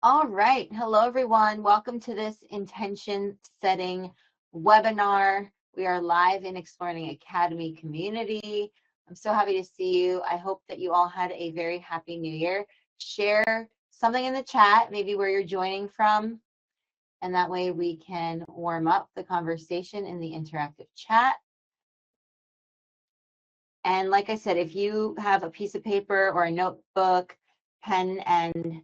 All right. Hello, everyone. Welcome to this intention setting webinar. We are live in Explearning Academy community. I'm so happy to see you. I hope that you all had a very happy new year. Share something in the chat, maybe where you're joining from, and that way we can warm up the conversation in the interactive chat. And like I said, if you have a piece of paper or a notebook, pen and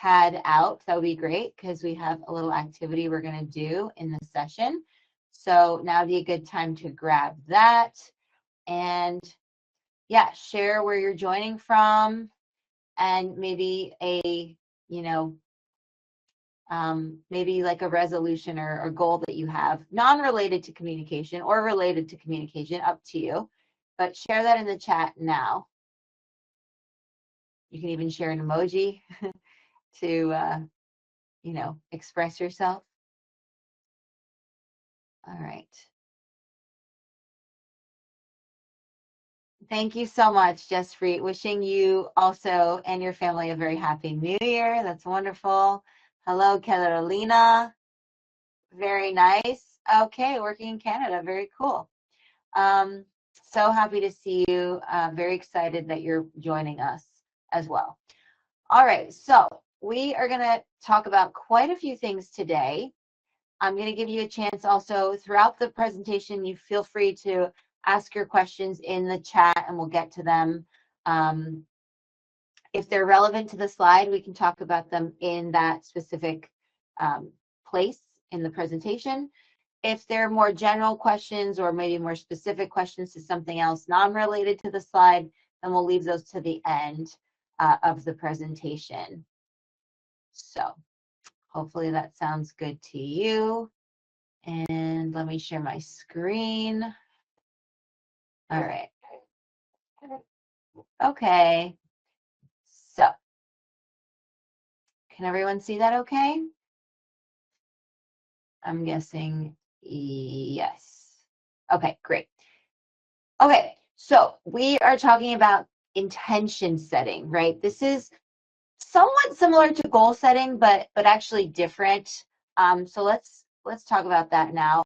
pad out, that would be great because we have a little activity we're going to do in the session. So now would be a good time to grab that and yeah, share where you're joining from and maybe a, maybe like a resolution or a goal that you have, non-related to communication or related to communication, up to you. But share that in the chat now. You can even share an emoji to, express yourself. All right. Thank you so much, Jessfree. Wishing you also and your family a very happy new year. That's wonderful. Hello, Carolina. Very nice. Okay, working in Canada. Very cool. So happy to see you. Very excited that you're joining us as well. All right, so we are going to talk about quite a few things today. I'm going to give you a chance also throughout the presentation. You feel free to ask your questions in the chat and we'll get to them. If they're relevant to the slide, we can talk about them in that specific place in the presentation. If they're more general questions or maybe more specific questions to something else non-related to the slide, then we'll leave those to the end of the presentation. So hopefully that sounds good to you. And let me share my screen. All right. Okay. So can everyone see that okay? I'm guessing yes. Okay, great. Okay, so we are talking about intention setting, right? This is somewhat similar to goal setting, but actually different. So let's talk about that now.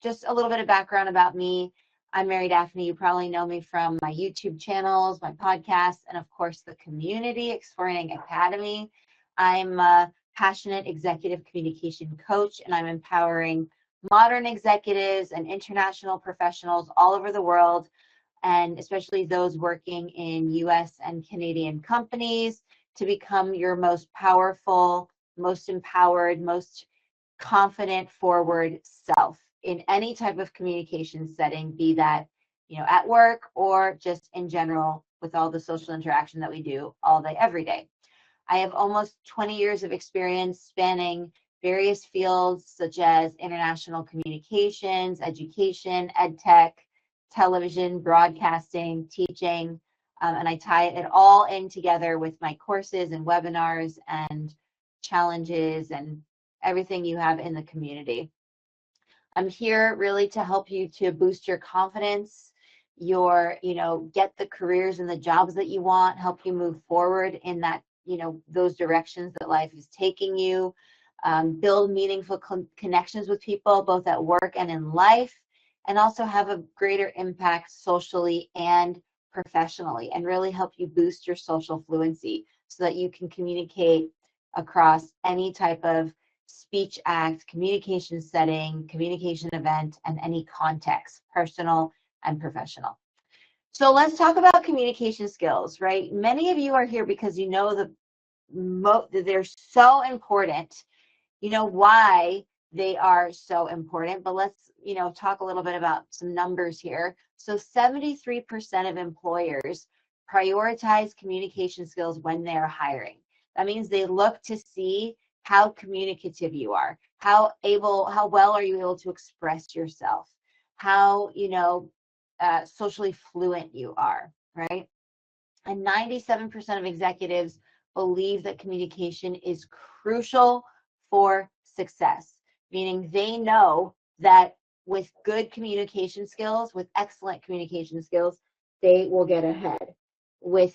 Just a little bit of background about me. I'm Mary Daphne. You probably know me from my YouTube channels, my podcasts, and of course the community, Explearning Academy. I'm a passionate executive communication coach, and I'm empowering modern executives and international professionals all over the world, and especially those working in US and Canadian companies, to become your most powerful, most empowered, most confident, forward self in any type of communication setting, be that, at work or just in general with all the social interaction that we do all day, every day. I have almost 20 years of experience spanning various fields such as international communications, education, ed tech, television, broadcasting, teaching, and I tie it all in together with my courses and webinars and challenges and everything you have in the community. I'm here really to help you to boost your confidence, get the careers and the jobs that you want, help you move forward in that, those directions that life is taking you, build meaningful connections with people, both at work and in life, and also have a greater impact socially and professionally, and really help you boost your social fluency so that you can communicate across any type of speech act, communication setting, communication event, and any context, personal and professional. So let's talk about communication skills, right? Many of you are here because you know they're so important. You know why they are so important, but let's, talk a little bit about some numbers here. So 73% of employers prioritize communication skills when they're hiring. That means they look to see how communicative you are, how well are you able to express yourself, how, socially fluent you are, right? And 97% of executives believe that communication is crucial for success, meaning they know that with good communication skills, with excellent communication skills, they will get ahead. With,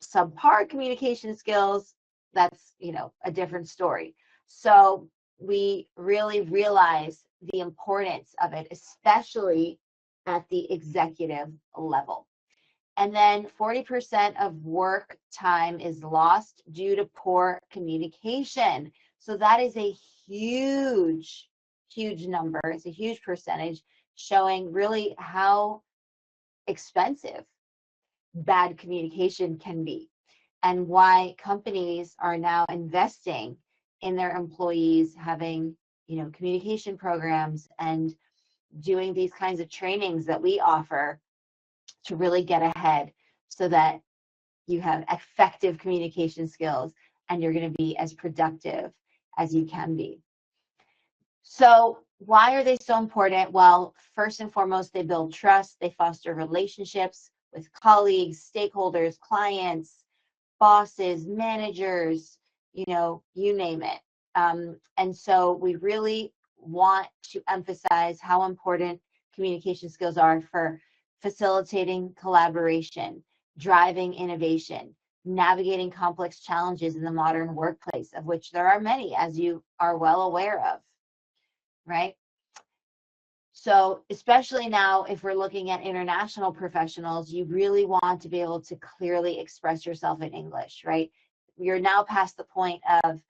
subpar communication skills, that's, you know, a different story. So we really realize the importance of it, especially at the executive level. And then 40% of work time is lost due to poor communication. So that is a huge, huge number. It's a huge percentage, showing really how expensive bad communication can be, and why companies are now investing in their employees having, you know, communication programs and doing these kinds of trainings that we offer to really get ahead, so that you have effective communication skills and you're going to be as productive as you can be. So why are they so important? Well, first and foremost, they build trust, they foster relationships with colleagues, stakeholders, clients, bosses, managers, you know, you name it. And so we really want to emphasize how important communication skills are for facilitating collaboration, driving innovation, navigating complex challenges in the modern workplace, of which there are many, as you are well aware of, right? So especially now, if we're looking at international professionals, you really want to be able to clearly express yourself in English, right? You're now past the point of,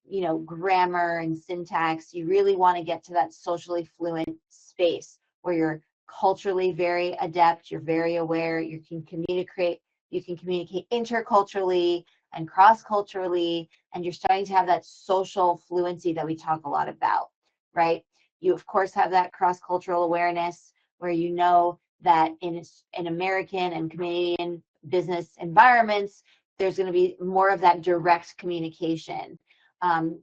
you know, grammar and syntax. You really want to get to that socially fluent space where you're culturally very adept, you're very aware, you can communicate interculturally and cross-culturally, and you're starting to have that social fluency that we talk a lot about, right? You, of course, have that cross-cultural awareness where you know that in American and Canadian business environments, there's going to be more of that direct communication.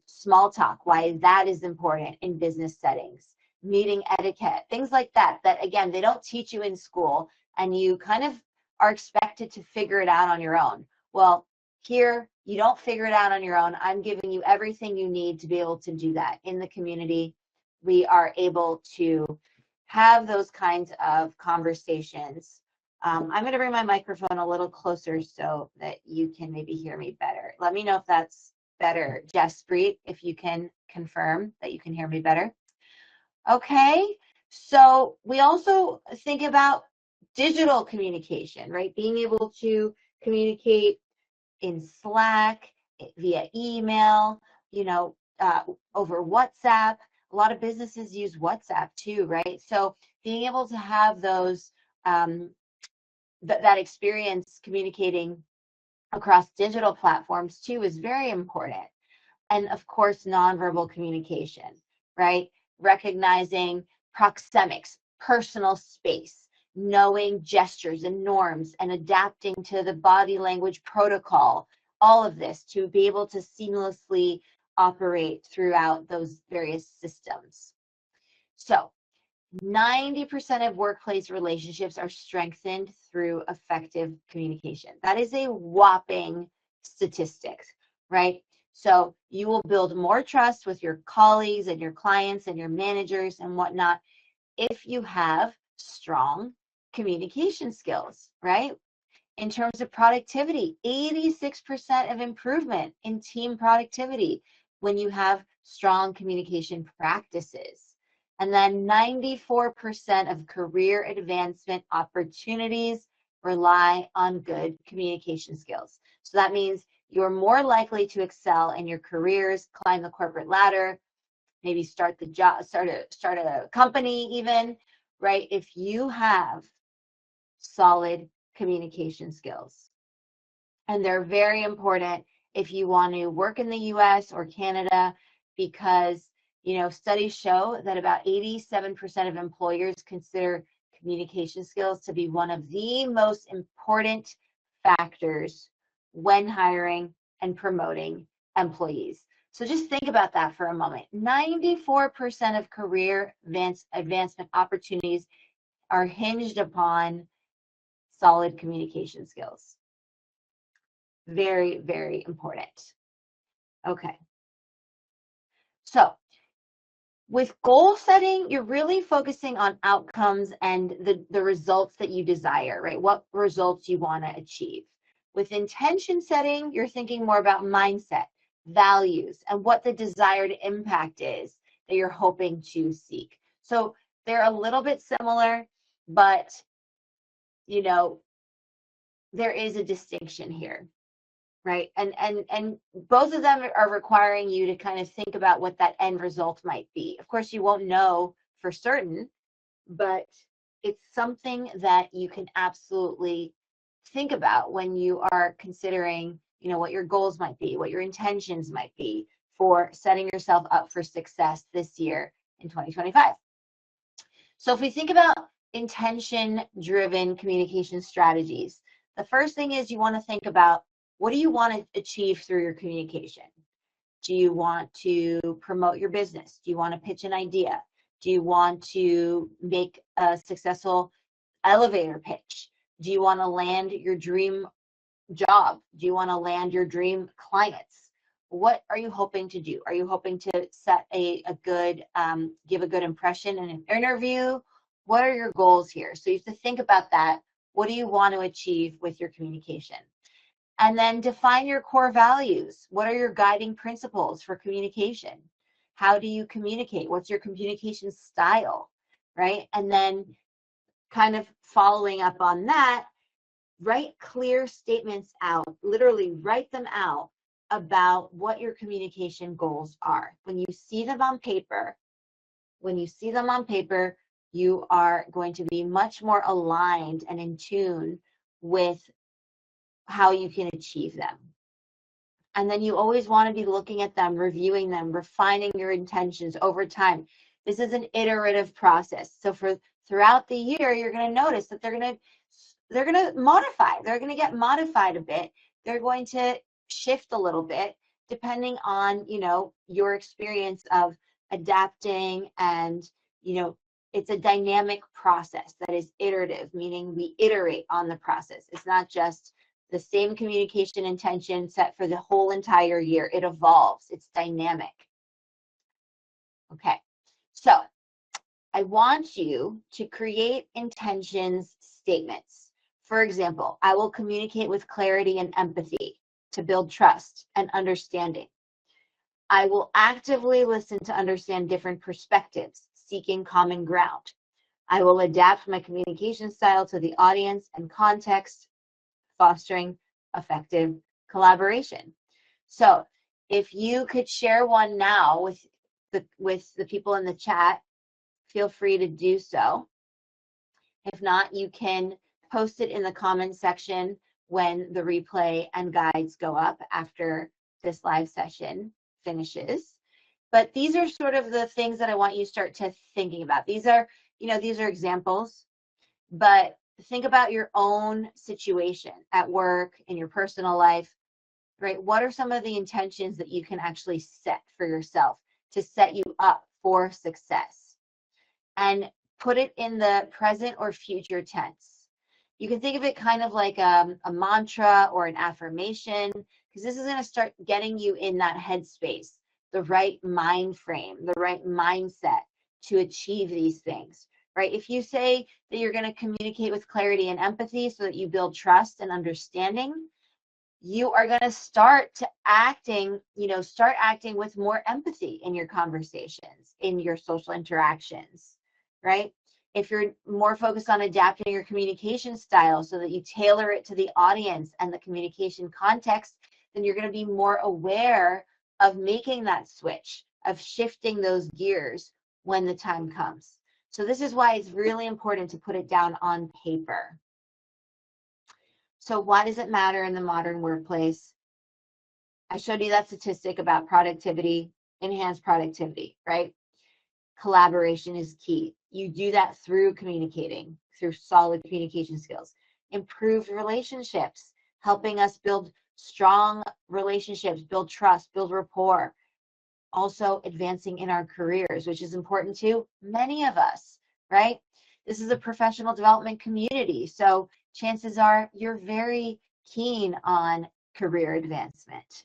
Small talk, why that is important in business settings, meeting etiquette, things like that, that again, they don't teach you in school, and you kind of are expected to figure it out on your own. Well, here, you don't figure it out on your own. I'm giving you everything you need to be able to do that. In the community, we are able to have those kinds of conversations. I'm going to bring my microphone a little closer so that you can maybe hear me better. Let me know if that's better. Jaspreet, if you can confirm that you can hear me better. Okay, so we also think about digital communication, right? Being able to communicate in Slack, via email, you know, over WhatsApp. A lot of businesses use WhatsApp too, right? So being able to have those, that experience communicating across digital platforms too is very important. And of course, nonverbal communication, right? Recognizing proxemics, personal space, knowing gestures and norms, and adapting to the body language protocol, all of this to be able to seamlessly operate throughout those various systems. So 90% of workplace relationships are strengthened through effective communication. That is a whopping statistic, right? So you will build more trust with your colleagues and your clients and your managers and whatnot if you have strong communication skills, right? In terms of productivity, 86% of improvement in team productivity when you have strong communication practices. And then 94% of career advancement opportunities rely on good communication skills. So that means you're more likely to excel in your careers, climb the corporate ladder, maybe start a company even, right? If you have solid communication skills. And they're very important if you want to work in the US or Canada, because, you know, studies show that about 87% of employers consider communication skills to be one of the most important factors when hiring and promoting employees. So just think about that for a moment. 94% of career advancement opportunities are hinged upon solid communication skills. Very, very important. Okay. So with goal setting, you're really focusing on outcomes and the results that you desire, right? What results you want to achieve. With intention setting, you're thinking more about mindset, values, and what the desired impact is that you're hoping to seek. So they're a little bit similar, but you know, there is a distinction here, right? And both of them are requiring you to kind of think about what that end result might be. Of course, you won't know for certain, but it's something that you can absolutely think about when you are considering, you know, what your goals might be, what your intentions might be for setting yourself up for success this year in 2025. So if we think about intention-driven communication strategies, the first thing is you want to think about, what do you want to achieve through your communication? Do you want to promote your business? Do you want to pitch an idea? Do you want to make a successful elevator pitch? Do you want to land your dream job? Do you want to land your dream clients? What are you hoping to do? Are you hoping to set a good, give a good impression in an interview? What are your goals here? So you have to think about that. What do you want to achieve with your communication? And then define your core values. What are your guiding principles for communication? How do you communicate? What's your communication style, right? And then kind of following up on that, write clear statements out, literally write them out about what your communication goals are. When you see them on paper, you are going to be much more aligned and in tune with how you can achieve them. And then you always want to be looking at them, reviewing them, refining your intentions over time. This is an iterative process. So throughout the year, you're going to notice that they're going to modify. They're going to get modified a bit. They're going to shift a little bit depending on, you know, your experience of adapting, and, you know, it's a dynamic process that is iterative, meaning we iterate on the process. It's not just the same communication intention set for the whole entire year. It evolves. It's dynamic. Okay, so I want you to create intentions statements. For example, I will communicate with clarity and empathy to build trust and understanding. I will actively listen to understand different perspectives, seeking common ground. I will adapt my communication style to the audience and context, fostering effective collaboration. So if you could share one now with the people in the chat, feel free to do so. If not, you can post it in the comments section when the replay and guides go up after this live session finishes. But these are sort of the things that I want you to start to thinking about. These are, you know, these are examples, but think about your own situation at work, in your personal life, right? What are some of the intentions that you can actually set for yourself to set you up for success? And put it in the present or future tense. You can think of it kind of like a mantra or an affirmation, because this is going to start getting you in that headspace, the right mind frame, the right mindset to achieve these things, right? If you say that you're going to communicate with clarity and empathy so that you build trust and understanding, you are going to start acting with more empathy in your conversations, in your social interactions, right? If you're more focused on adapting your communication style so that you tailor it to the audience and the communication context, then you're going to be more aware of making that switch, of shifting those gears when the time comes. So this is why it's really important to put it down on paper. So why does it matter in the modern workplace? I showed you that statistic about productivity, enhanced productivity, right? Collaboration is key. You do that through communicating, through solid communication skills. Improved relationships, helping us build strong relationships, build trust, build rapport. Also advancing in our careers, which is important to many of us, right? This is a professional development community, so chances are you're very keen on career advancement.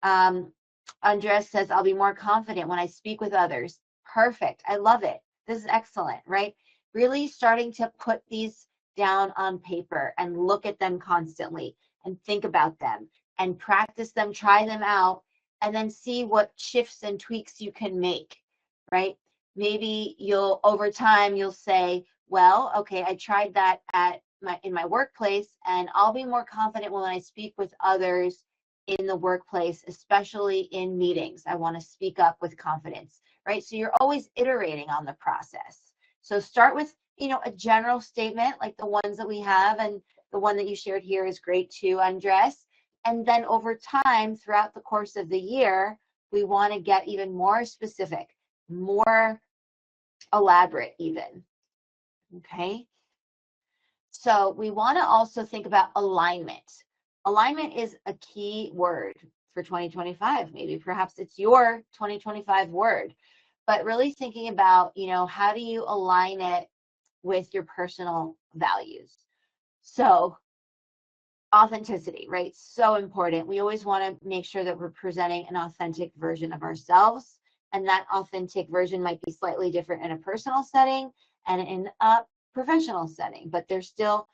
Andres says, I'll be more confident when I speak with others. Perfect. I love it. This is excellent, right? Really starting to put these down on paper and look at them constantly and think about them and practice them, try them out, and then see what shifts and tweaks you can make, right? Maybe you'll, over time, you'll say, well, okay, I tried that in my workplace, and I'll be more confident when I speak with others in the workplace, especially in meetings. I want to speak up with confidence, right? So you're always iterating on the process. So start with, a general statement like the ones that we have, and the one that you shared here is great too, Andres. And then over time, throughout the course of the year, we want to get even more specific, more elaborate even, okay? So we want to also think about alignment. Alignment is a key word for 2025. Maybe perhaps it's your 2025 word, but really thinking about, how do you align it with your personal values? So authenticity, right? So important. We always want to make sure that we're presenting an authentic version of ourselves, and that authentic version might be slightly different in a personal setting and in a professional setting, but there's still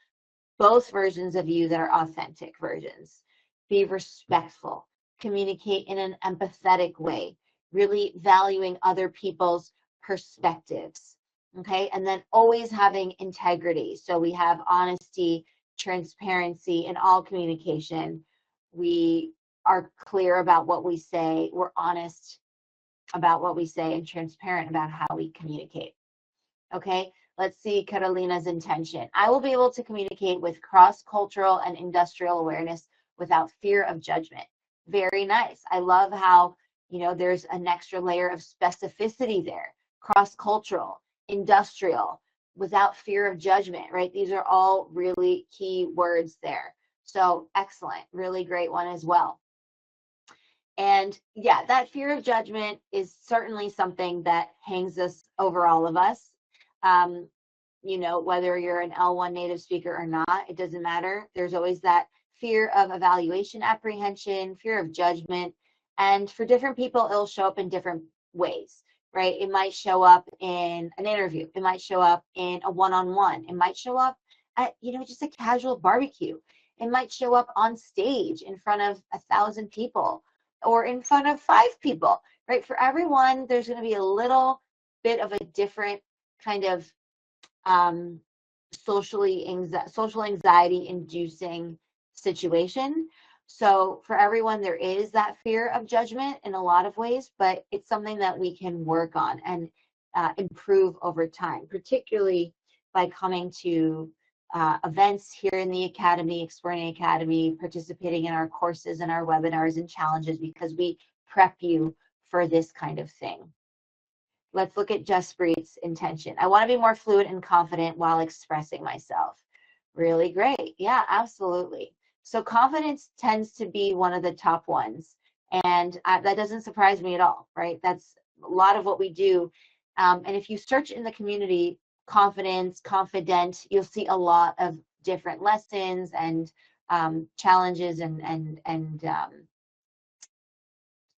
both versions of you that are authentic versions. Be respectful, communicate in an empathetic way, really valuing other people's perspectives, okay? And then always having integrity. So we have honesty, transparency in all communication. We are clear about what we say. We're honest about what we say and transparent about how we communicate. Okay, let's see Carolina's intention. I will be able to communicate with cross-cultural and industrial awareness without fear of judgment. Very nice. I love how, there's an extra layer of specificity there. Cross-cultural, industrial, without fear of judgment, right? These are all really key words there. So excellent, really great one as well. And yeah, that fear of judgment is certainly something that hangs us over all of us. Whether you're an L1 native speaker or not, it doesn't matter. There's always that fear of evaluation apprehension, fear of judgment. And for different people, it'll show up in different ways, right? It might show up in an interview. It might show up in a one-on-one. It might show up at, just a casual barbecue. It might show up on stage in front of 1,000 people or in front of 5 people, right? For everyone, there's going to be a little bit of a different kind of social anxiety inducing situation. So for everyone, there is that fear of judgment in a lot of ways, but it's something that we can work on and improve over time, particularly by coming to events here in the Academy, Explearning Academy, participating in our courses and our webinars and challenges, because we prep you for this kind of thing. Let's look at Justpreet's intention. I want to be more fluent and confident while expressing myself. Really great. Yeah, absolutely. So confidence tends to be one of the top ones. And that doesn't surprise me at all, right? That's a lot of what we do. And if you search in the community, confidence, confident, you'll see a lot of different lessons and challenges and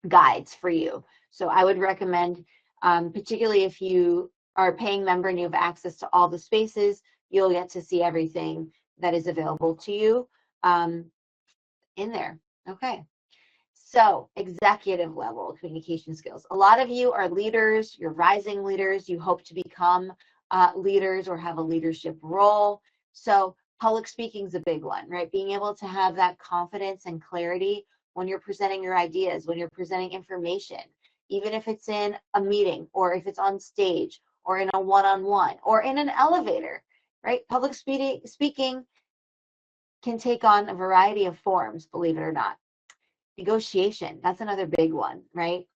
guides for you. So I would recommend, particularly if you are a paying member and you have access to all the spaces, you'll get to see everything that is available to you in there. Okay. So executive level communication skills. A lot of you are leaders, you're rising leaders, you hope to become leaders or have a leadership role. So public speaking is a big one, right? Being able to have that confidence and clarity when you're presenting your ideas, when you're presenting information, even if it's in a meeting or if it's on stage or in a one-on-one or in an elevator, right? Public speaking can take on a variety of forms, believe it or not. Negotiation, that's another big one, right?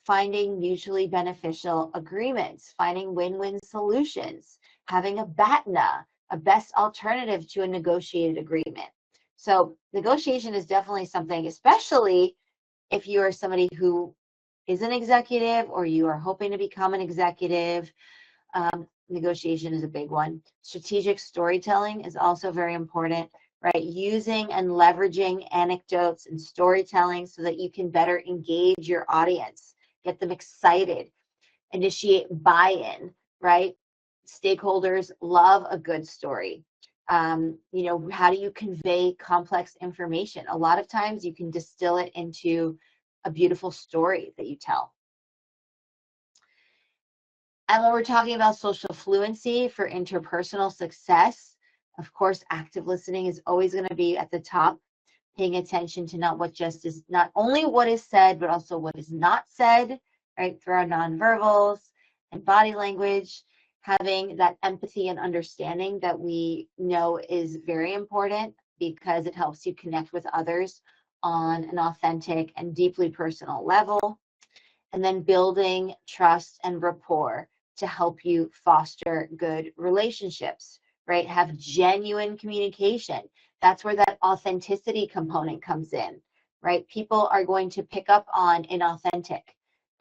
Finding mutually beneficial agreements, finding win-win solutions, having a BATNA, a best alternative to a negotiated agreement. So negotiation is definitely something, especially if you are somebody who is an executive or you are hoping to become an executive. Negotiation is a big one. Strategic storytelling is also very important, right? Using and leveraging anecdotes and storytelling so that you can better engage your audience, get them excited, initiate buy-in, right? Stakeholders love a good story. You know, how do you convey complex information? A lot of times you can distill it into a beautiful story that you tell. And when we're talking about social fluency for interpersonal success, of course, active listening is always going to be at the top, paying attention to not only what is said, but also what is not said, right? Through our nonverbals and body language, having that empathy and understanding that we know is very important because it helps you connect with others on an authentic and deeply personal level. And then building trust and rapport to help you foster good relationships, right? Have genuine communication. That's where that authenticity component comes in, right? People are going to pick up on inauthentic,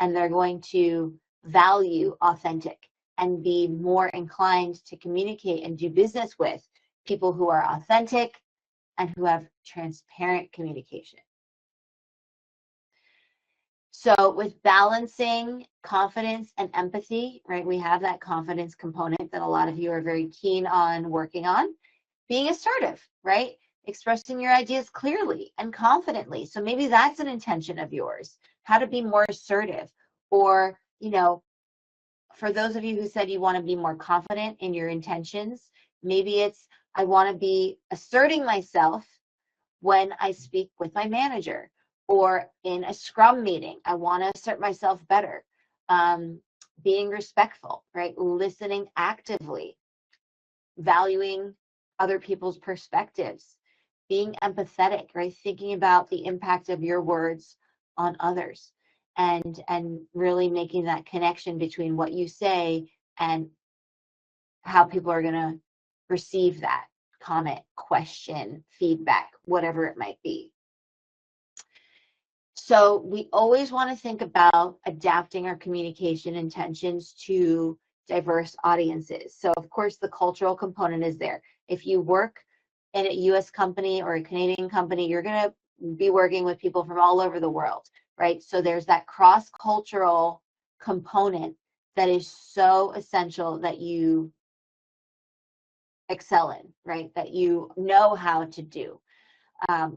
and they're going to value authentic and be more inclined to communicate and do business with people who are authentic and who have transparent communication. So with balancing confidence and empathy, right, we have that confidence component that a lot of you are very keen on working on. Being assertive, right? Expressing your ideas clearly and confidently. So maybe that's an intention of yours, how to be more assertive. Or, you know, for those of you who said you want to be more confident in your intentions, maybe it's, I want to be asserting myself when I speak with my manager, or in a scrum meeting, I want to assert myself better. Being respectful, right? Listening actively, valuing other people's perspectives, being empathetic, right? Thinking about the impact of your words on others, and really making that connection between what you say and how people are going to receive that comment, question, feedback, whatever it might be. So we always want to think about adapting our communication intentions to diverse audiences. So of course the cultural component is there. If you work in a US company or a Canadian company, you're going to be working with people from all over the world, right? So there's that cross-cultural component that is so essential that you excel in, right? That you know how to do.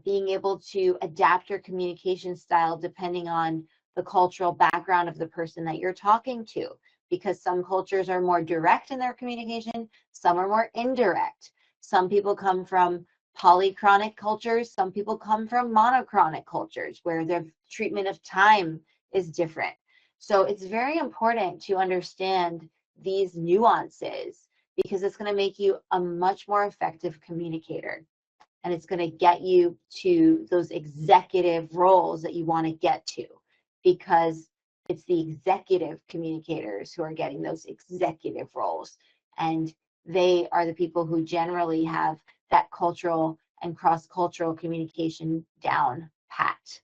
Being able to adapt your communication style depending on the cultural background of the person that you're talking to, because some cultures are more direct in their communication, some are more indirect. Some people come from polychronic cultures, some people come from monochronic cultures where their treatment of time is different. So it's very important to understand these nuances, because it's going to make you a much more effective communicator. And it's going to get you to those executive roles that you want to get to, because it's the executive communicators who are getting those executive roles. And they are the people who generally have that cultural and cross-cultural communication down pat.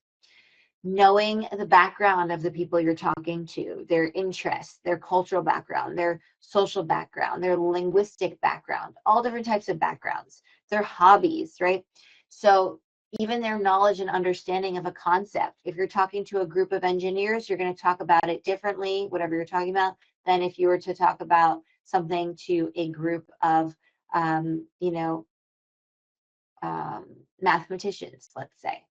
Knowing the background of the people you're talking to, their interests, their cultural background, their social background, their linguistic background, all different types of backgrounds, their hobbies, right? So even their knowledge and understanding of a concept. If you're talking to a group of engineers, you're going to talk about it differently, whatever you're talking about, than if you were to talk about something to a group of, mathematicians, let's say.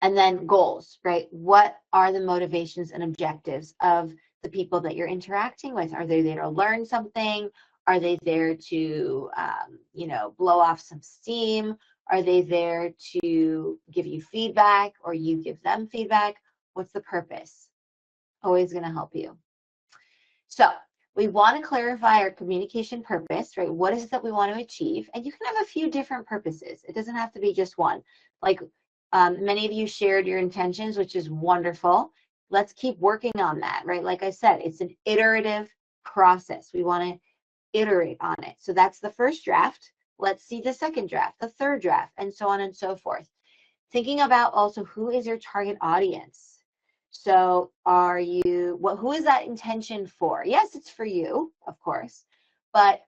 And then goals, right? What are the motivations and objectives of the people that you're interacting with? Are they there to learn something? Are they there to, blow off some steam? Are they there to give you feedback, or you give them feedback? What's the purpose? Always going to help you. So we want to clarify our communication purpose, right? What is it that we want to achieve? And you can have a few different purposes. It doesn't have to be just one. Like many of you shared your intentions, which is wonderful. Let's keep working on that, right? Like I said, it's an iterative process. We want to iterate on it. So that's the first draft. Let's see the second draft, the third draft, and so on and so forth. Thinking about also, who is your target audience? So who is that intention for? Yes, it's for you, of course, but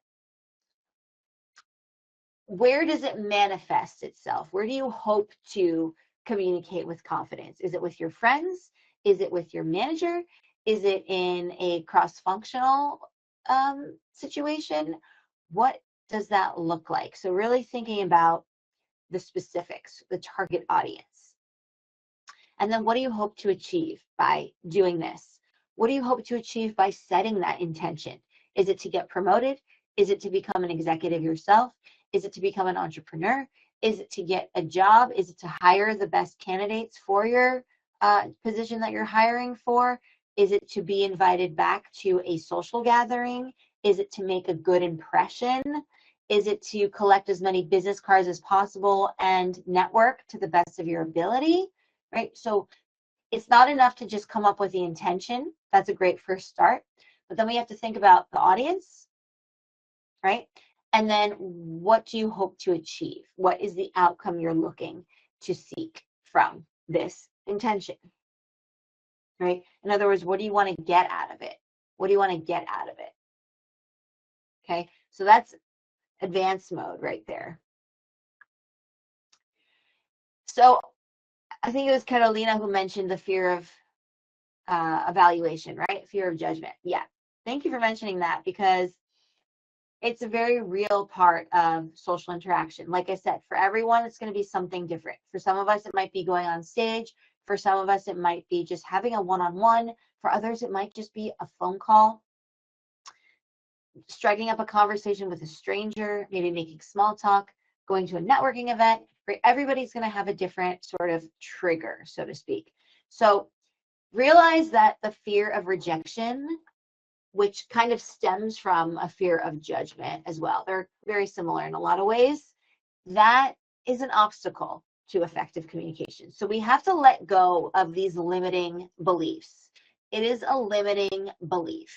where does it manifest itself? Where do you hope to communicate with confidence? Is it with your friends? Is it with your manager? Is it in a cross-functional situation? What does that look like? So really thinking about the specifics, the target audience. And then what do you hope to achieve by doing this? What do you hope to achieve by setting that intention? Is it to get promoted? Is it to become an executive yourself? Is it to become an entrepreneur? Is it to get a job? Is it to hire the best candidates for your position that you're hiring for? Is it to be invited back to a social gathering? Is it to make a good impression? Is it to collect as many business cards as possible and network to the best of your ability? Right? So it's not enough to just come up with the intention. That's a great first start. But then we have to think about the audience, right? And then what do you hope to achieve? What is the outcome you're looking to seek from this intention, right? In other words, what do you want to get out of it? What do you want to get out of it? Okay, so that's advanced mode right there. So I think it was Carolina who mentioned the fear of evaluation, right? Fear of judgment. Yeah. Thank you for mentioning that, because it's a very real part of social interaction. Like I said, for everyone, it's going to be something different. For some of us, it might be going on stage. For some of us, it might be just having a one-on-one. For others, it might just be a phone call, striking up a conversation with a stranger, maybe making small talk, going to a networking event. Right? Everybody's going to have a different sort of trigger, so to speak. So realize that the fear of rejection, which kind of stems from a fear of judgment as well, they're very similar in a lot of ways, that is an obstacle to effective communication. So we have to let go of these limiting beliefs. It is a limiting belief.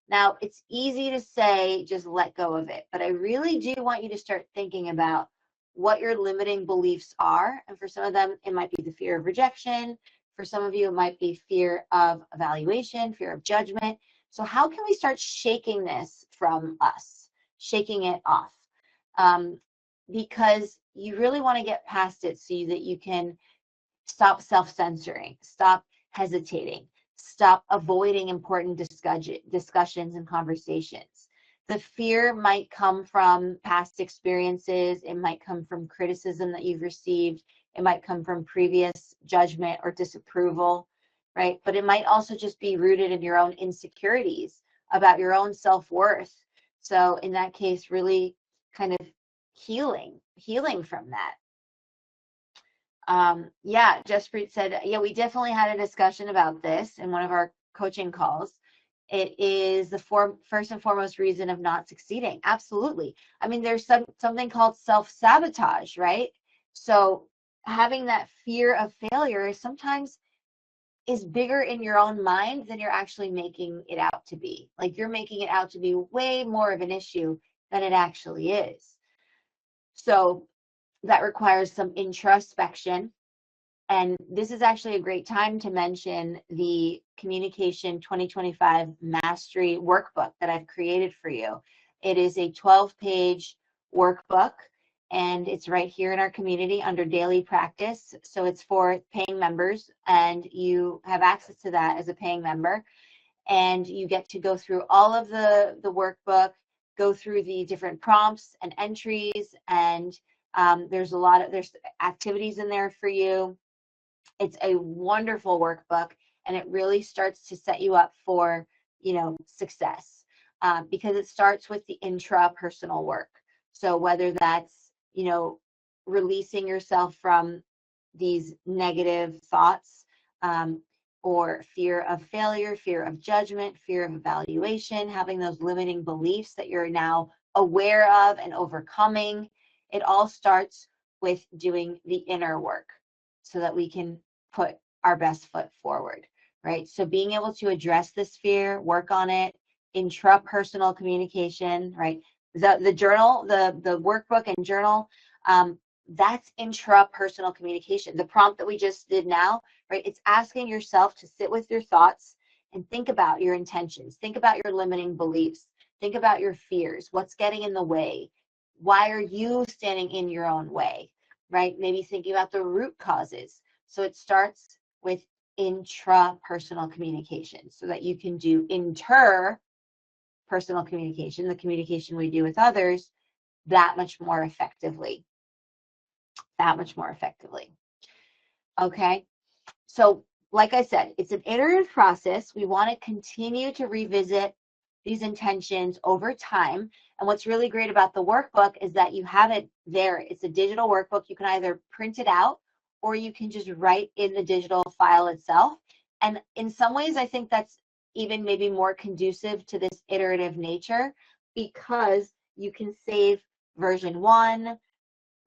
Now, it's easy to say, just let go of it, but I really do want you to start thinking about what your limiting beliefs are. And for some of them, it might be the fear of rejection. For some of you, it might be fear of evaluation, fear of judgment. So how can we start shaking this from us, shaking it off? Because you really want to get past it so that you can stop self-censoring, stop hesitating, stop avoiding important discussions and conversations. The fear might come from past experiences. It might come from criticism that you've received. It might come from previous judgment or disapproval, right? But it might also just be rooted in your own insecurities about your own self-worth. So in that case, really kind of healing from that. Yeah, Jaspreet said, yeah, we definitely had a discussion about this in one of our coaching calls. It is the first and foremost reason of not succeeding. Absolutely. I mean, there's something called self-sabotage, right? So having that fear of failure sometimes is bigger in your own mind than you're actually making it out to be. Like, you're making it out to be way more of an issue than it actually is. So that requires some introspection. And this is actually a great time to mention the Communication 2025 Mastery Workbook that I've created for you. It is a 12-page workbook, and it's right here in our community under daily practice. So it's for paying members, and you have access to that as a paying member. And you get to go through all of the workbook, go through the different prompts and entries, and there's activities in there for you. It's a wonderful workbook, and it really starts to set you up for, success, because it starts with the intrapersonal work. So whether that's, releasing yourself from these negative thoughts, or fear of failure, fear of judgment, fear of evaluation, having those limiting beliefs that you're now aware of and overcoming, it all starts with doing the inner work so that we can put our best foot forward, right? So being able to address this fear, work on it, intrapersonal communication, right? The journal, the workbook and journal, that's intrapersonal communication. The prompt that we just did now, right? It's asking yourself to sit with your thoughts and think about your intentions, think about your limiting beliefs, think about your fears, what's getting in the way, why are you standing in your own way, right? Maybe thinking about the root causes. So it starts with intrapersonal communication so that you can do interpersonal communication, the communication we do with others, that much more effectively. That much more effectively. Okay. So like I said, it's an iterative process. We want to continue to revisit these intentions over time. And what's really great about the workbook is that you have it there. It's a digital workbook. You can either print it out or you can just write in the digital file itself. And in some ways, I think that's even maybe more conducive to this iterative nature, because you can save version 1,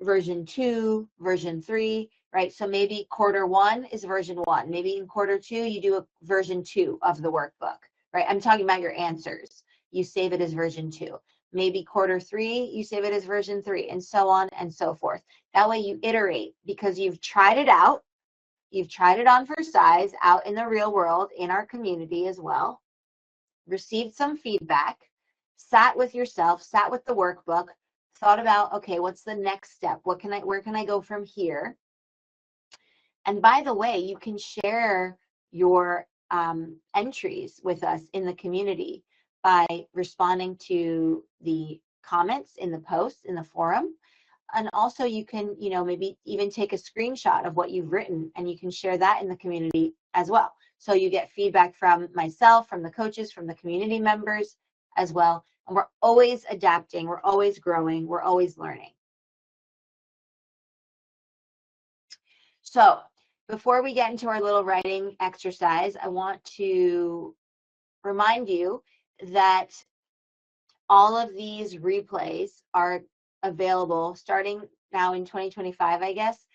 version 2, version 3, right? So maybe quarter 1 is version 1. Maybe in quarter 2, you do a version 2 of the workbook, right? I'm talking about your answers. You save it as version 2. Maybe quarter 3, you save it as version 3, and so on and so forth. That way you iterate, because you've tried it out. You've tried it on for size out in the real world, in our community as well, received some feedback, sat with yourself, sat with the workbook, thought about, okay, what's the next step? Where can I go from here? And by the way, you can share your entries with us in the community by responding to the comments in the posts in the forum. And also you can, maybe even take a screenshot of what you've written, and you can share that in the community as well. So you get feedback from myself, from the coaches, from the community members as well. And we're always adapting, we're always growing, we're always learning. So before we get into our little writing exercise, I want to remind you that all of these replays are available starting now in 2025, I guess.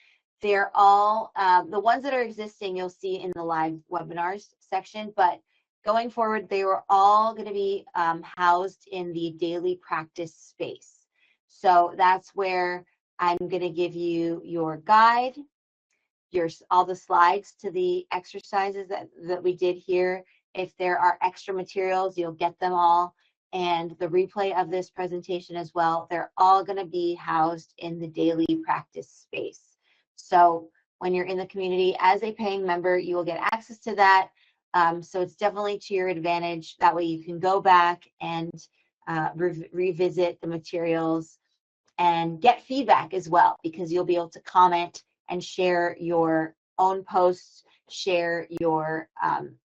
They're all, the ones that are existing, you'll see in the live webinars section, but going forward, they were all going to be housed in the daily practice space. So that's where I'm going to give you your guide, all the slides to the exercises that we did here. If there are extra materials, you'll get them all. And the replay of this presentation as well, they're all going to be housed in the daily practice space. So when you're in the community as a paying member, you will get access to that. So it's definitely to your advantage. That way you can go back and revisit the materials and get feedback as well, because you'll be able to comment and share your own posts, share your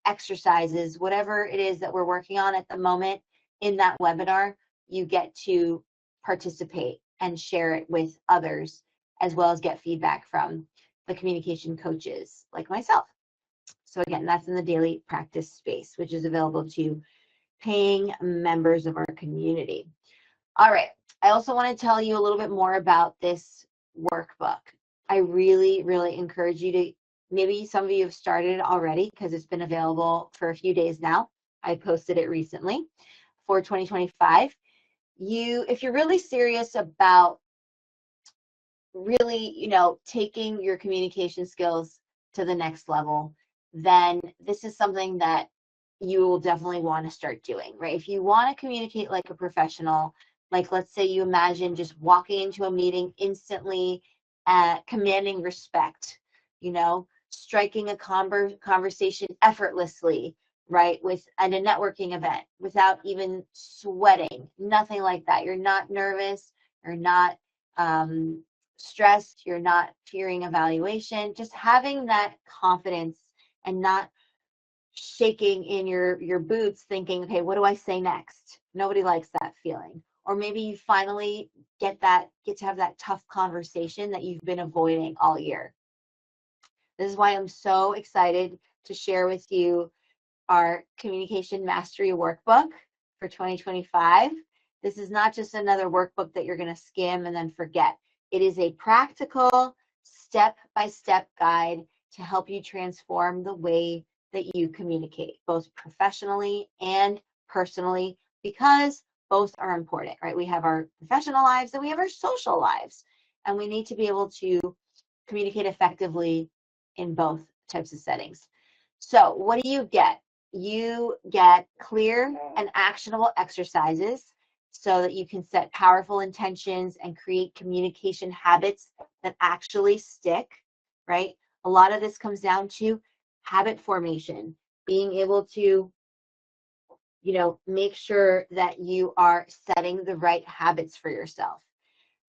exercises, whatever it is that we're working on at the moment in that webinar. You get to participate and share it with others, as well as get feedback from the communication coaches like myself. So again, that's in the daily practice space, which is available to paying members of our community. All right, I also want to tell you a little bit more about this workbook. I really, really encourage you to, maybe some of you have started it already because it's been available for a few days now. I posted it recently for 2025. If you're really serious about really, taking your communication skills to the next level, then this is something that you will definitely want to start doing, right? If you want to communicate like a professional, like let's say you imagine just walking into a meeting instantly, commanding respect, striking a conversation effortlessly, right? At a networking event without even sweating, nothing like that. You're not nervous, you're not stressed, you're not fearing evaluation, just having that confidence and not shaking in your boots thinking, okay, what do I say next? Nobody likes that feeling. Or maybe you finally get to have that tough conversation that you've been avoiding all year. This is why I'm so excited to share with you our Communication Mastery Workbook for 2025. This is not just another workbook that you're going to skim and then forget. It is a practical, step-by-step guide to help you transform the way that you communicate, both professionally and personally, because both are important, right? We have our professional lives and we have our social lives, and we need to be able to communicate effectively in both types of settings. So what do you get? You get clear and actionable exercises so that you can set powerful intentions and create communication habits that actually stick, right? A lot of this comes down to habit formation, being able to, make sure that you are setting the right habits for yourself.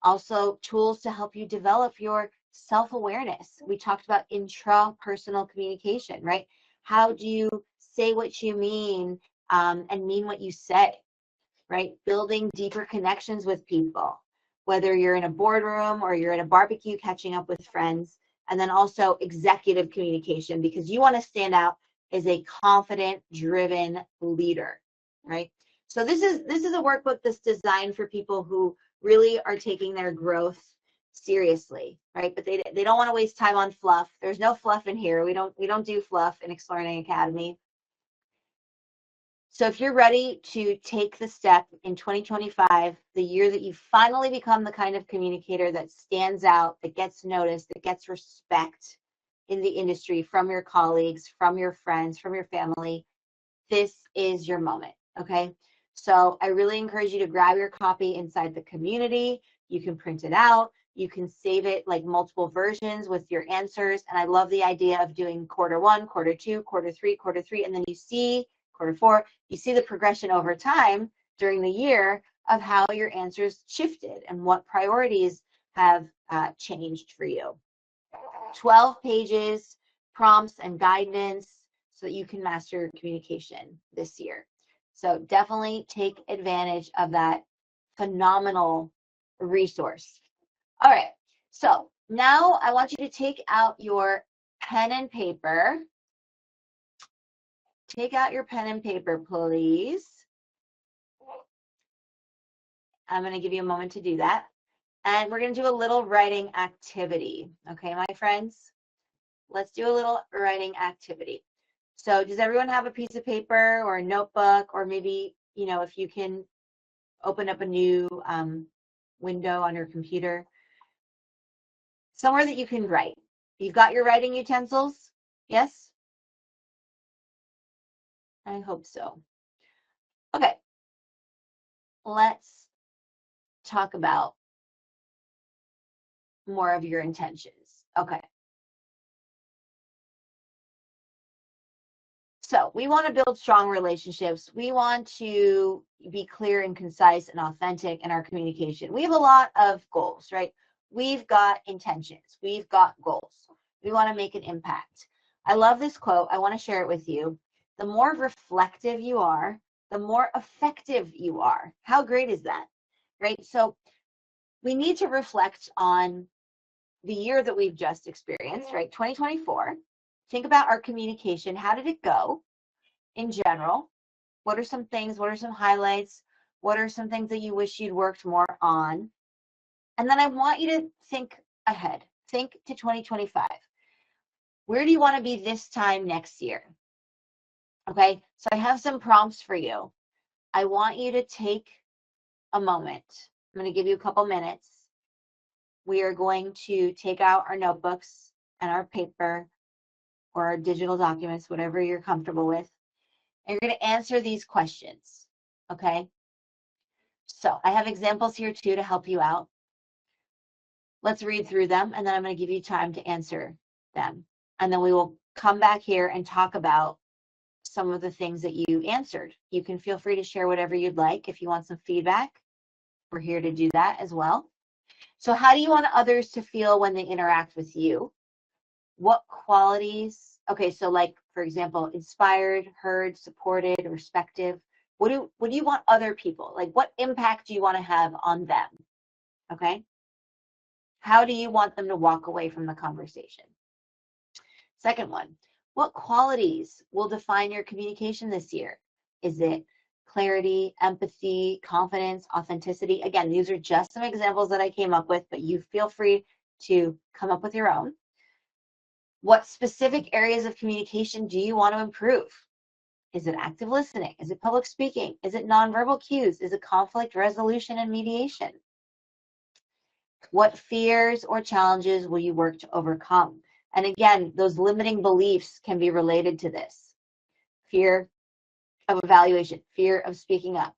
Also, tools to help you develop your self-awareness. We talked about intrapersonal communication, right? How do you say what you mean and mean what you say, right? Building deeper connections with people, whether you're in a boardroom or you're at a barbecue catching up with friends. And then also executive communication, because you want to stand out as a confident, driven leader, right? So this is a workbook that's designed for people who really are taking their growth seriously, right? But they don't want to waste time on fluff. There's no fluff in here. We don't do fluff in explearning Academy. So if you're ready to take the step in 2025, the year that you finally become the kind of communicator that stands out, that gets noticed, that gets respect in the industry from your colleagues, from your friends, from your family, this is your moment, okay? So I really encourage you to grab your copy inside the community. You can print it out. You can save it like multiple versions with your answers. And I love the idea of doing quarter 1, quarter 2, quarter 3, and then you see quarter 4, you see the progression over time during the year of how your answers shifted and what priorities have changed for you. 12 pages, prompts and guidance so that you can master your communication this year. So definitely take advantage of that phenomenal resource. All right, so now I want you to take out your pen and paper. Take out your pen and paper, please. I'm going to give you a moment to do that. And we're going to do a little writing activity. Okay, my friends? Let's do a little writing activity. So does everyone have a piece of paper or a notebook, or maybe, you know, if you can open up a new window on your computer, somewhere that you can write. You've got your writing utensils? Yes? I hope so. Okay. Let's talk about more of your intentions. Okay. So we want to build strong relationships. We want to be clear and concise and authentic in our communication. We have a lot of goals, right? We've got intentions. We've got goals. We want to make an impact. I love this quote. I want to share it with you. The more reflective you are, the more effective you are. How great is that, right? So we need to reflect on the year that we've just experienced, right? 2024. Think about our communication. How did it go in general? What are some things? What are some highlights? What are some things that you wish you'd worked more on? And then I want you to think ahead. Think to 2025. Where do you want to be this time next year? Okay, so I have some prompts for you. I want you to take a moment. I'm going to give you a couple minutes. We are going to take out our notebooks and our paper or our digital documents, whatever you're comfortable with. And you're going to answer these questions, okay? So I have examples here too to help you out. Let's read through them, and then I'm going to give you time to answer them. And then we will come back here and talk about some of the things that you answered. You can feel free to share whatever you'd like. If you want some feedback, we're here to do that as well. So how do you want others to feel when they interact with you? What qualities? Okay, so like, for example, inspired, heard, supported, respective. What do you want other people, like what impact do you want to have on them? Okay. How do you want them to walk away from the conversation? Second one, what qualities will define your communication this year? Is it clarity, empathy, confidence, authenticity? Again, these are just some examples that I came up with, but you feel free to come up with your own. What specific areas of communication do you want to improve? Is it active listening? Is it public speaking? Is it nonverbal cues? Is it conflict resolution and mediation? What fears or challenges will you work to overcome? And again, those limiting beliefs can be related to this. Fear of evaluation, fear of speaking up,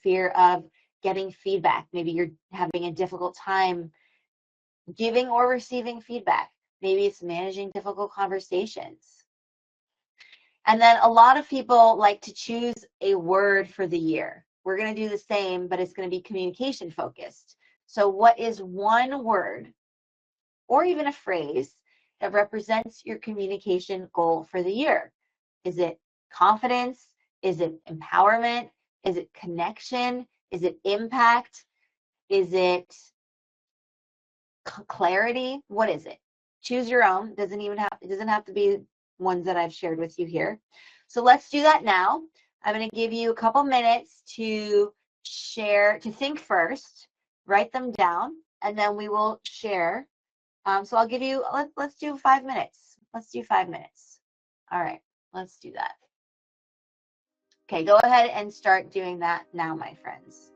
fear of getting feedback. Maybe you're having a difficult time giving or receiving feedback. Maybe it's managing difficult conversations. And then a lot of people like to choose a word for the year. We're going to do the same, but it's going to be communication focused. So what is one word or even a phrase that represents your communication goal for the year? Is it confidence? Is it empowerment? Is it connection? Is it impact? Is it clarity? What is it? Choose your own. It doesn't have to be ones that I've shared with you here. So let's do that now. I'm going to give you a couple minutes to share, to think first, write them down, and then we will share. So I'll give you, let's do 5 minutes. Let's do 5 minutes. All right, let's do that. Okay, go ahead and start doing that now, my friends.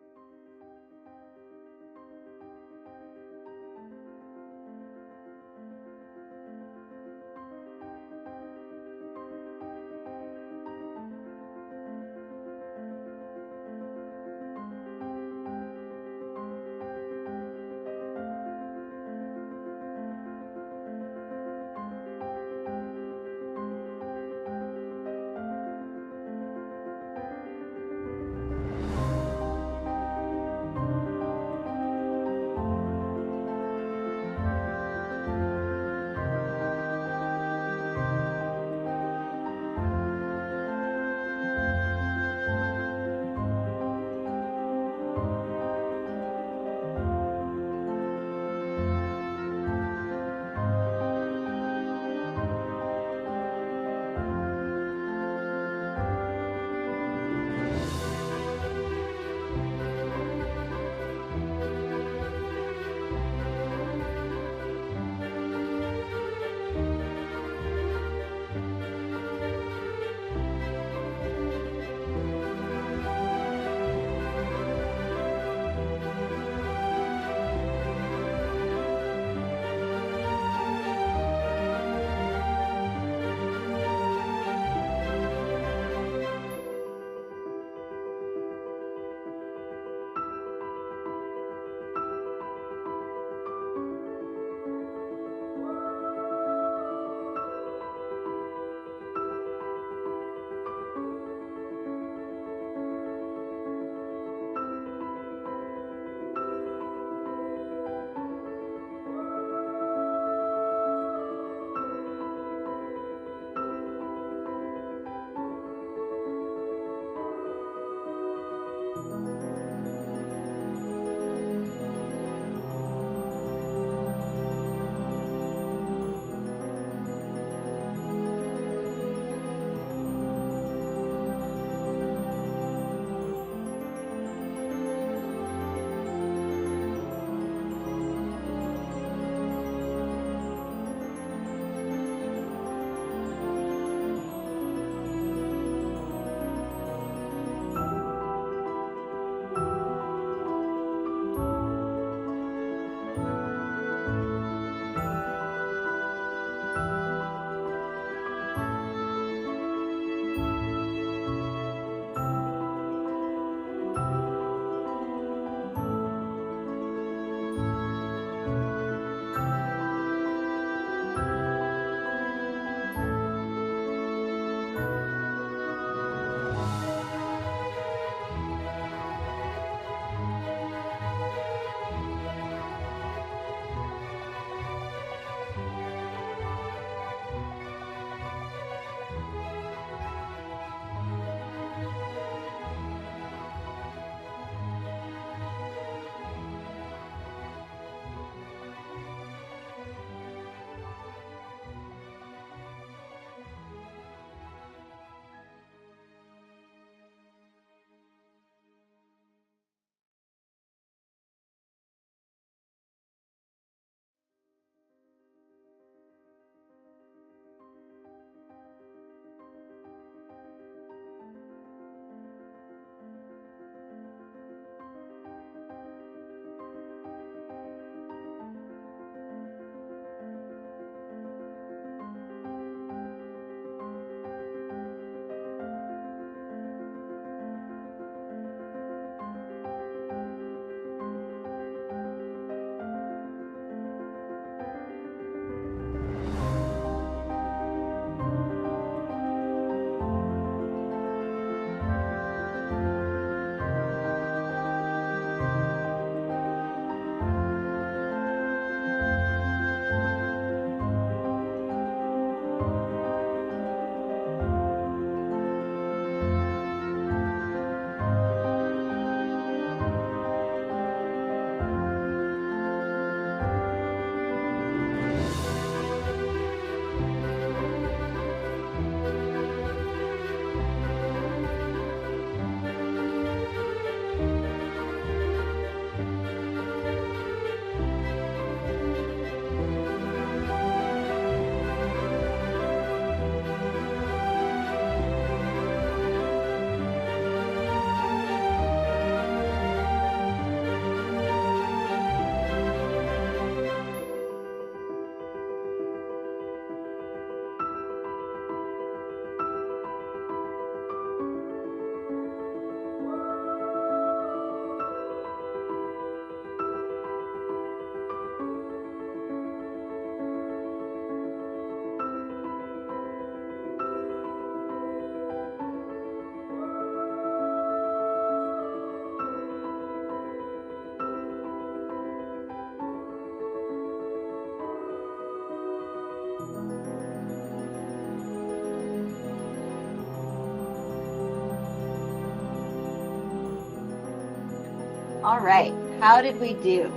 All right, how did we do?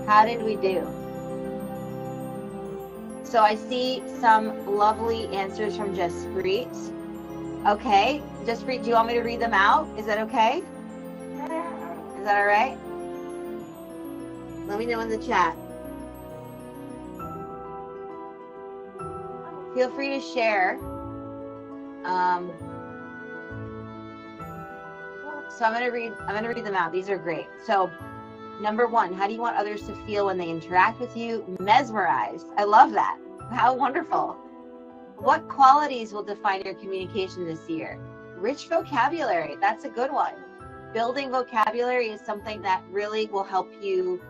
How did we do? So I see some lovely answers from Jaspreet. Okay, Jaspreet, do you want me to read them out? Is that okay? Is that all right? Let me know in the chat. Feel free to share. So I'm gonna read them out. These are great. So number 1, how do you want others to feel when they interact with you? Mesmerized. I love that. How wonderful. What qualities will define your communication this year? Rich vocabulary. That's a good one. Building vocabulary is something that really will help you,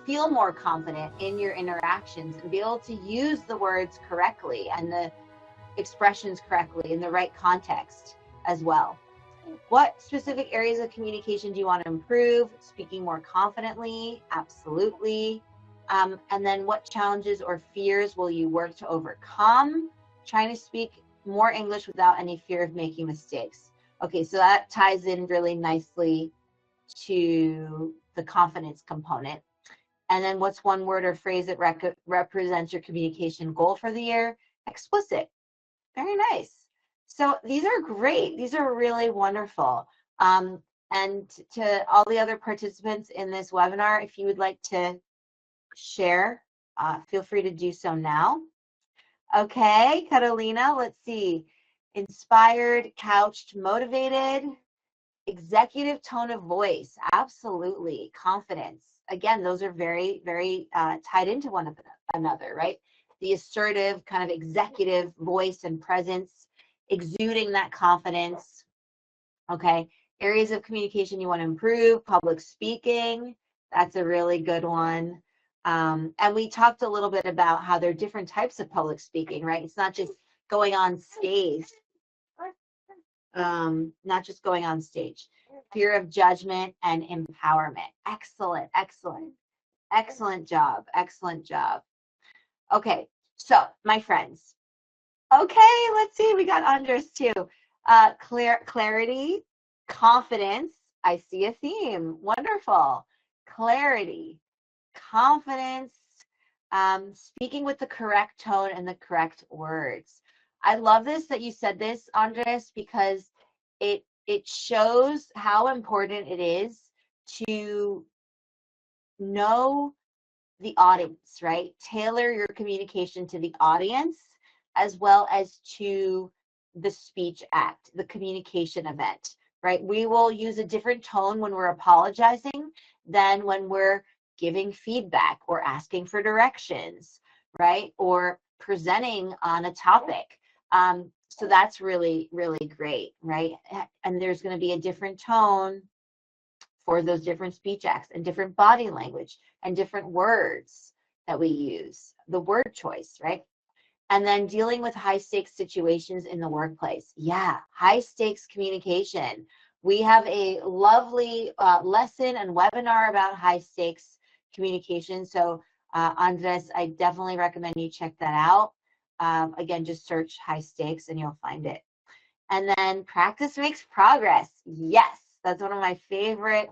feel more confident in your interactions and be able to use the words correctly and the expressions correctly in the right context as well. What specific areas of communication do you want to improve? Speaking more confidently, absolutely. And then what challenges or fears will you work to overcome? Trying to speak more English without any fear of making mistakes. Okay, so that ties in really nicely to the confidence component. And then what's one word or phrase that represents your communication goal for the year? Explicit. Very nice. So these are great. These are really wonderful. And to all the other participants in this webinar, if you would like to share, feel free to do so now. Okay, Catalina, let's see. Inspired, couched, motivated, executive tone of voice. Absolutely. Confidence. Again, those are very, very tied into one another, right? The assertive kind of executive voice and presence, exuding that confidence. Okay, areas of communication you want to improve, public speaking, that's a really good one. And we talked a little bit about how there are different types of public speaking, right? It's not just going on stage. Not just going on stage. Fear of judgment and empowerment. Excellent, excellent, excellent job, excellent job. Okay, so my friends. Okay, let's see, we got Andres too. Clarity, confidence. I see a theme. Wonderful. Clarity, confidence, speaking with the correct tone and the correct words. I love this that you said this, Andres, because it shows how important it is to know the audience, right? Tailor your communication to the audience as well as to the speech act, the communication event, right? We will use a different tone when we're apologizing than when we're giving feedback or asking for directions, right? Or presenting on a topic. So that's really, really great, right? And there's going to be a different tone for those different speech acts and different body language and different words that we use, the word choice, right? And then dealing with high stakes situations in the workplace. Yeah, high stakes communication. We have a lovely lesson and webinar about high stakes communication. So Andres, I definitely recommend you check that out. Again, just search high stakes and you'll find it. And then practice makes progress. Yes, that's one of my favorite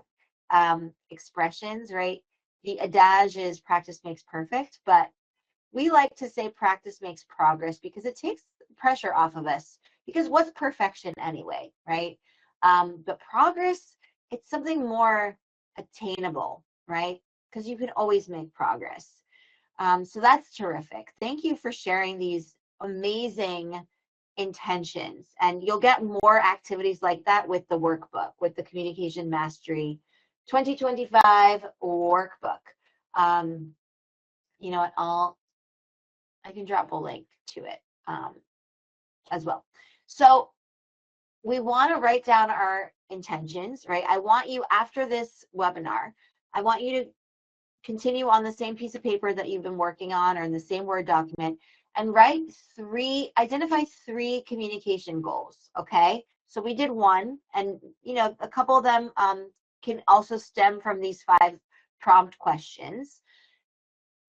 expressions, right? The adage is practice makes perfect, but we like to say practice makes progress because it takes pressure off of us. Because what's perfection anyway, right? But progress, it's something more attainable, right? Because you can always make progress. So that's terrific. Thank you for sharing these amazing intentions. And you'll get more activities like that with the workbook, with the Communication Mastery 2025 workbook. You know what, I can drop a link to it as well. So we want to write down our intentions, right? I want you, after this webinar, I want you to continue on the same piece of paper that you've been working on or in the same Word document and identify three communication goals, okay? So we did one, and a couple of them can also stem from these 5 prompt questions.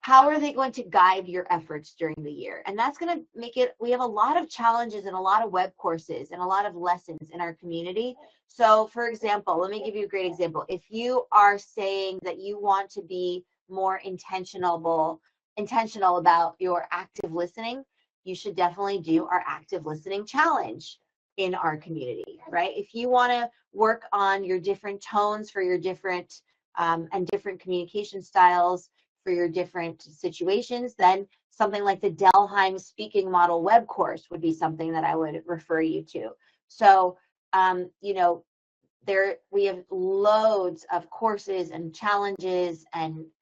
how are they going to guide your efforts during the year? And that's going to make it, we have a lot of challenges and a lot of web courses and a lot of lessons in our community. So for example, let me give you a great example. If you are saying that you want to be more intentional about your active listening, you should definitely do our active listening challenge in our community, right? If you want to work on your different tones for your different and different communication styles for your different situations, then something like the Delheim speaking model web course would be something that I would refer you to. So, you know, we have loads of courses and challenges and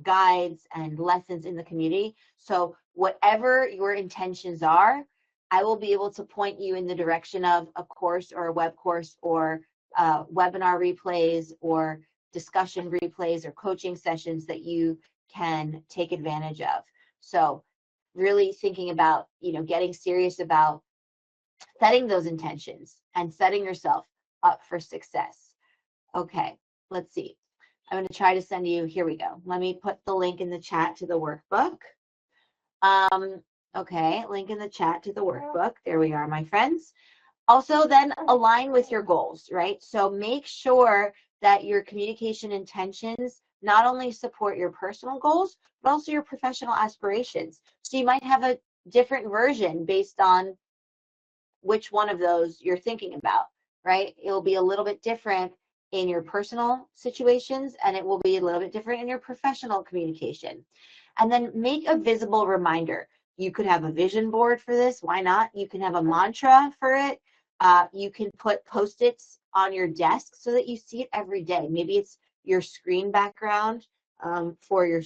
guides and lessons in the community. So whatever your intentions are, I will be able to point you in the direction of a course or a web course or webinar replays or discussion replays or coaching sessions that you can take advantage of. So really thinking about, you know, getting serious about setting those intentions and setting yourself up for success. Okay, let's see. I'm going to try to send you, here we go. Let me put the link in the chat to the workbook. Okay, link in the chat to the workbook. There we are, my friends. Also then align with your goals, right? So make sure that your communication intentions not only support your personal goals, but also your professional aspirations. So you might have a different version based on which one of those you're thinking about, right? It'll be a little bit different in your personal situations, and it will be a little bit different in your professional communication. And then make a visible reminder. You could have a vision board for this. Why not? You can have a mantra for it. You can put Post-its on your desk so that you see it every day. Maybe it's your screen background for your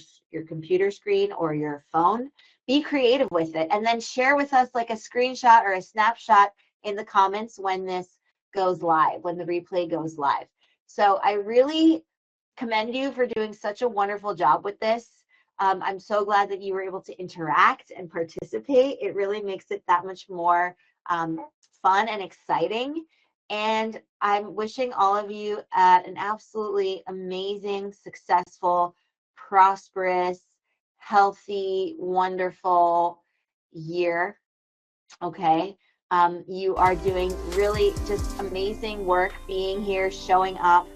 computer screen or your phone. Be creative with it, and then share with us like a screenshot or a snapshot in the comments when this goes live, when the replay goes live. So I really commend you for doing such a wonderful job with this. I'm so glad that you were able to interact and participate. It really makes it that much more fun and exciting. And I'm wishing all of you an absolutely amazing, successful, prosperous, healthy, wonderful year. Okay. You are doing really just amazing work being here, showing up,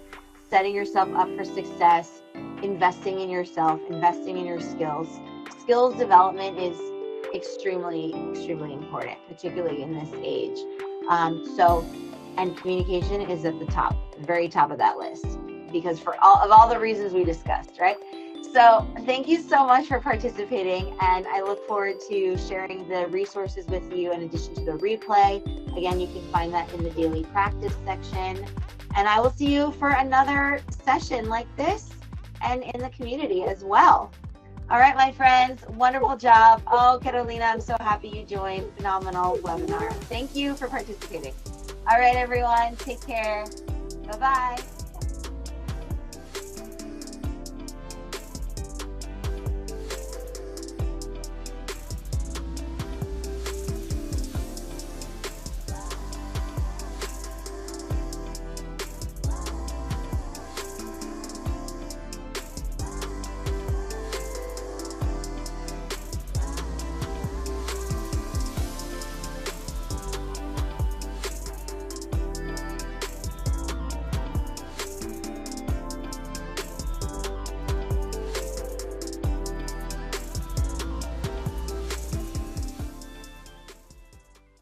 setting yourself up for success, investing in yourself, investing in your skills. Skills development is extremely, extremely important, particularly in this age. And communication is at the top, very top of that list, because for all the reasons we discussed, right? So thank you so much for participating, and I look forward to sharing the resources with you in addition to the replay. Again, you can find that in the daily practice section, and I will see you for another session like this and in the community as well. All right, my friends, wonderful job. Oh, Carolina, I'm so happy you joined. Phenomenal webinar. Thank you for participating. All right, everyone, take care. Bye-bye.